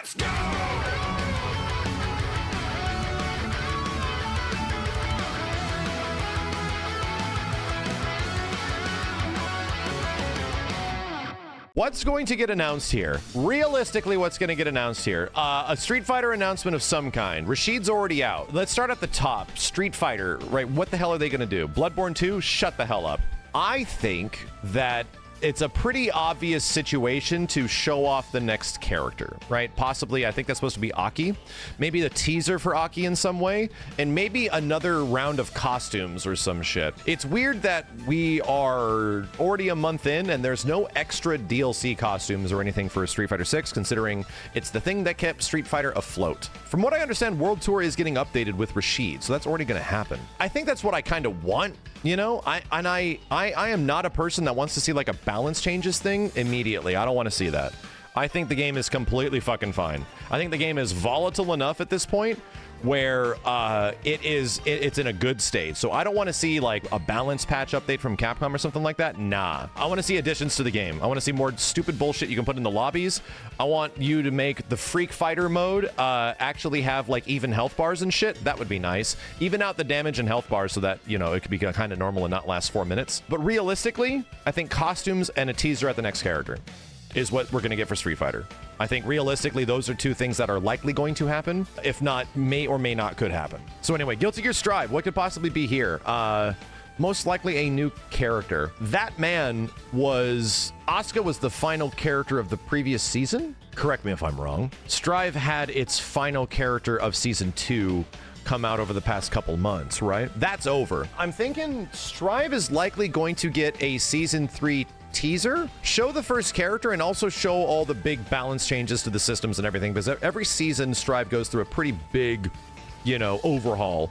Let's go! What's going to get announced here? Realistically, what's going to get announced here? A Street Fighter announcement of some kind. Rashid's already out. Let's start at the top. Street Fighter, right? What the hell are they going to do? Bloodborne 2? Shut the hell up. I think that it's a pretty obvious situation to show off the next character, right? Possibly, I think that's supposed to be Aki. Maybe the teaser for Aki in some way, and maybe another round of costumes or some shit. It's weird that we are already a month in and there's no extra DLC costumes or anything for Street Fighter 6, considering it's the thing that kept Street Fighter afloat. From what I understand, World Tour is getting updated with Rashid, so that's already going to happen. I think that's what I kind of want, you know? I am not a person that wants to see like a balance changes thing immediately. I don't want to see that. I think the game is completely fucking fine. I think the game is volatile enough at this point where it's in a good state. So I don't want to see like a balance patch update from Capcom or something like that. Nah. I want to see additions to the game. I want to see more stupid bullshit you can put in the lobbies. I want you to make the Freak Fighter mode actually have like even health bars and shit. That would be nice. Even out the damage and health bars so that, you know, it could be kind of normal and not last 4 minutes. But realistically, I think costumes and a teaser at the next character is what we're going to get for Street Fighter. I think realistically, those are two things that are likely going to happen. If not, may or may not could happen. So anyway, Guilty Gear Strive, what could possibly be here? Most likely a new character. That man was... Asuka was the final character of the previous season? Correct me if I'm wrong. Strive had its final character of Season 2 come out over the past couple months, right? That's over. I'm thinking Strive is likely going to get a Season 3 teaser, show the first character, and also show all the big balance changes to the systems and everything, because every season Strive goes through a pretty big, you know, overhaul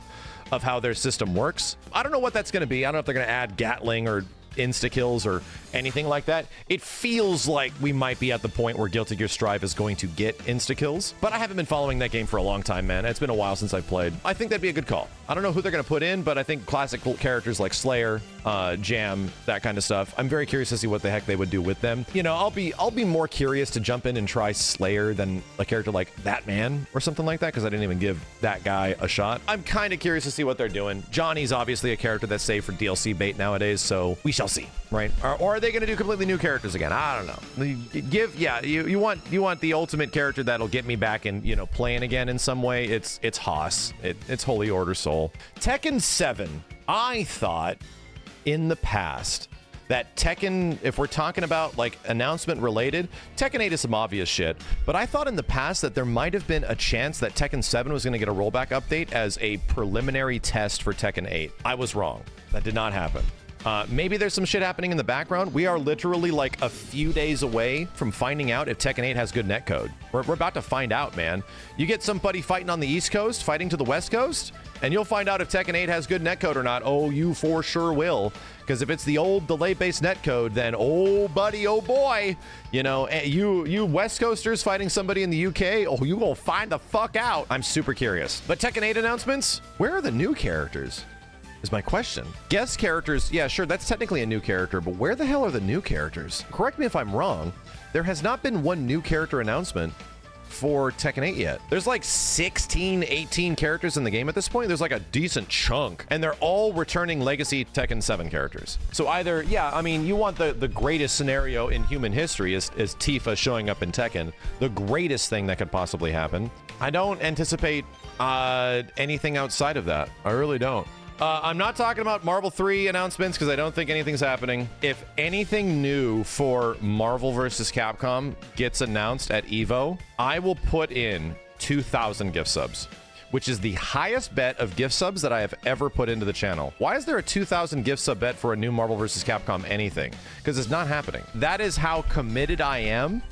of how their system works. I don't know what that's going to be. I don't know if they're going to add Gatling or insta-kills or anything like that. It feels like we might be at the point where Guilty Gear Strive is going to get insta-kills, but I haven't been following that game for a long time, man. It's been a while since I've played. I think that'd be a good call. I don't know who they're going to put in, but I think classic characters like Slayer, Jam, that kind of stuff. I'm very curious to see what the heck they would do with them. You know, I'll be more curious to jump in and try Slayer than a character like That Man or something like that, because I didn't even give that guy a shot. I'm kind of curious to see what they're doing. Johnny's obviously a character that's saved for DLC bait nowadays, so we shall see, right? Or are they going to do completely new characters again? I don't know. You want the ultimate character that'll get me back in, you know, playing again in some way. It's Haas. It's Holy Order Soul. Tekken 7. I thought in the past that Tekken, if we're talking about like announcement related, Tekken 8 is some obvious shit, but I thought in the past that there might have been a chance that Tekken 7 was going to get a rollback update as a preliminary test for Tekken 8. I was wrong. That did not happen. Maybe there's some shit happening in the background. We are literally like a few days away from finding out if Tekken 8 has good netcode. We're about to find out, man. You get somebody fighting on the East Coast, fighting to the West Coast, and you'll find out if Tekken 8 has good netcode or not. Oh, you for sure will. Because if it's the old delay-based netcode, then oh, buddy, oh boy. You know, you West Coasters fighting somebody in the UK, oh, you gonna find the fuck out. I'm super curious. But Tekken 8 announcements? Where are the new characters? Is my question. Guest characters, yeah, sure, that's technically a new character, but where the hell are the new characters? Correct me if I'm wrong. There has not been one new character announcement for Tekken 8 yet. There's like 16, 18 characters in the game at this point. There's like a decent chunk, and they're all returning legacy Tekken 7 characters. So either, yeah, I mean, you want the greatest scenario in human history is Tifa showing up in Tekken. The greatest thing that could possibly happen. I don't anticipate anything outside of that. I really don't. I'm not talking about Marvel 3 announcements because I don't think anything's happening. If anything new for Marvel vs. Capcom gets announced at EVO, I will put in 2,000 gift subs, which is the highest bet of gift subs that I have ever put into the channel. Why is there a 2,000 gift sub bet for a new Marvel vs. Capcom anything? Because it's not happening. That is how committed I am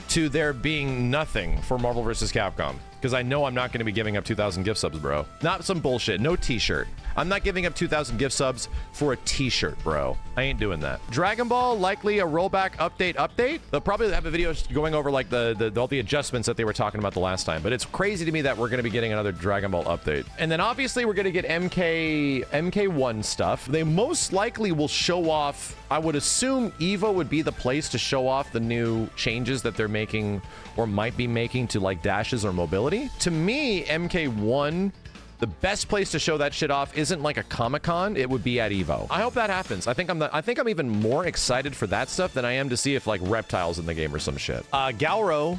to there being nothing for Marvel vs. Capcom. because I know I'm not going to be giving up 2,000 gift subs, bro. Not some bullshit. No t-shirt. I'm not giving up 2,000 gift subs for a t-shirt, bro. I ain't doing that. Dragon Ball, likely a rollback update. They'll probably have a video going over like all the adjustments that they were talking about the last time. But it's crazy to me that we're going to be getting another Dragon Ball update. And then obviously we're going to get MK1 stuff. They most likely will show off. I would assume EVO would be the place to show off the new changes that they're making or might be making to like dashes or mobility. To me, MK1, the best place to show that shit off isn't like a Comic-Con, it would be at EVO. I hope that happens. I think I'm even more excited for that stuff than I am to see if like Reptile's in the game or some shit. Garou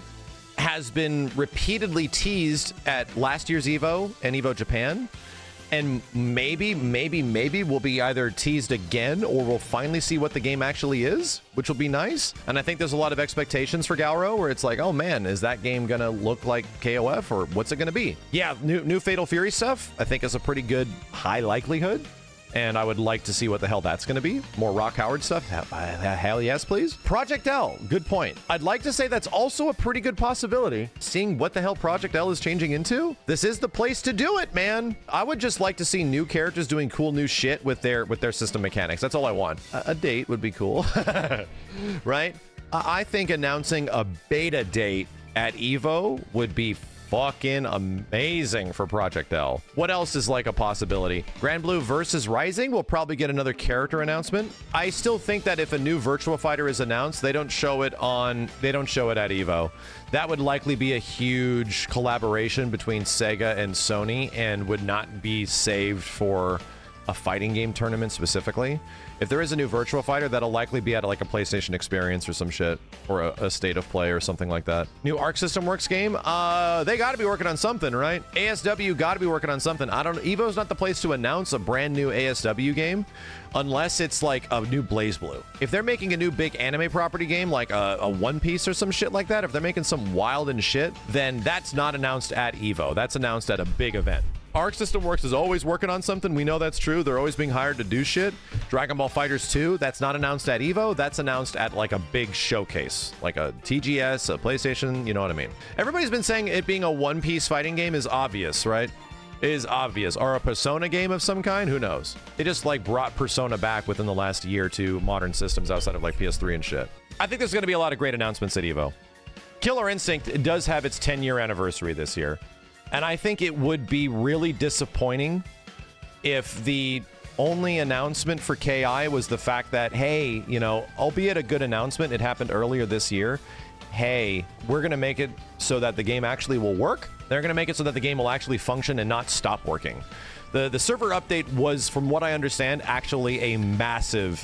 has been repeatedly teased at last year's EVO and EVO Japan. And maybe we'll be either teased again or we'll finally see what the game actually is, which will be nice. And I think there's a lot of expectations for Garou where it's like, oh man, is that game gonna look like KOF or what's it gonna be? Yeah, new Fatal Fury stuff, I think is a pretty good high likelihood. And I would like to see what the hell that's going to be. More Rock Howard stuff? Hell yes, please. Project L, good point. I'd like to say that's also a pretty good possibility. Seeing what the hell Project L is changing into, this is the place to do it, man. I would just like to see new characters doing cool new shit with their system mechanics. That's all I want. A date would be cool, right? I think announcing a beta date at EVO would be fucking amazing for Project L. What else is like a possibility? Grand Blue versus Rising will probably get another character announcement. I still think that if a new Virtua Fighter is announced, they don't show it at EVO. That would likely be a huge collaboration between Sega and Sony and would not be saved for a fighting game tournament specifically. If there is a new Virtua Fighter, that'll likely be at like a PlayStation Experience or some shit, or a State of Play or something like that. New Arc System Works game? They gotta be working on something, right? ASW gotta be working on something. I don't know. EVO's not the place to announce a brand new ASW game unless it's like a new BlazBlue. If they're making a new big anime property game like a One Piece or some shit like that, if they're making some wild and shit, then that's not announced at EVO. That's announced at a big event. Arc System Works is always working on something. We know that's true. They're always being hired to do shit. Dragon Ball FighterZ 2, that's not announced at EVO. That's announced at like a big showcase, like a TGS, a PlayStation, you know what I mean? Everybody's been saying it being a one-piece fighting game is obvious, right? It is obvious. Or a Persona game of some kind? Who knows? They just like brought Persona back within the last year to modern systems outside of like PS3 and shit. I think there's going to be a lot of great announcements at EVO. Killer Instinct does have its 10-year anniversary this year. And I think it would be really disappointing if the only announcement for KI was the fact that, hey, you know, albeit a good announcement, it happened earlier this year. Hey, we're going to make it so that the game actually will work. They're going to make it so that the game will actually function and not stop working. The server update was, from what I understand, actually a massive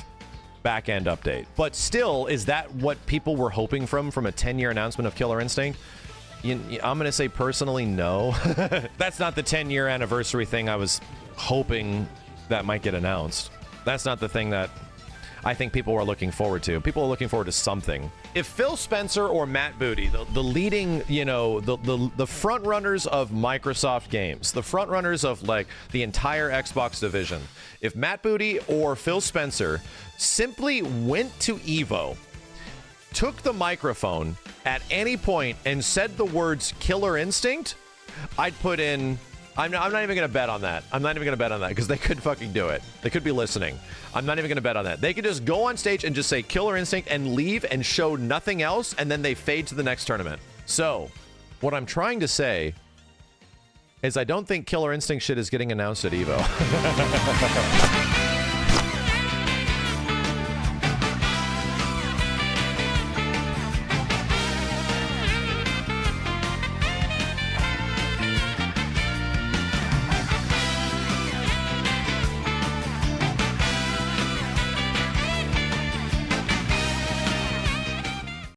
back-end update. But still, is that what people were hoping from a 10-year announcement of Killer Instinct? I'm going to say personally, no. That's not the 10-year anniversary thing I was hoping that might get announced. That's not the thing that I think people are looking forward to. People are looking forward to something. If Phil Spencer or Matt Booty, the leading, you know, the front runners of Microsoft games, the front runners of like the entire Xbox division, if Matt Booty or Phil Spencer simply went to EVO, took the microphone at any point and said the words Killer Instinct, I'd put in, I'm not even going to bet on that. I'm not even going to bet on that because they could fucking do it. They could be listening. I'm not even going to bet on that. They could just go on stage and just say Killer Instinct and leave and show nothing else, and then they fade to the next tournament. So, what I'm trying to say is I don't think Killer Instinct shit is getting announced at EVO.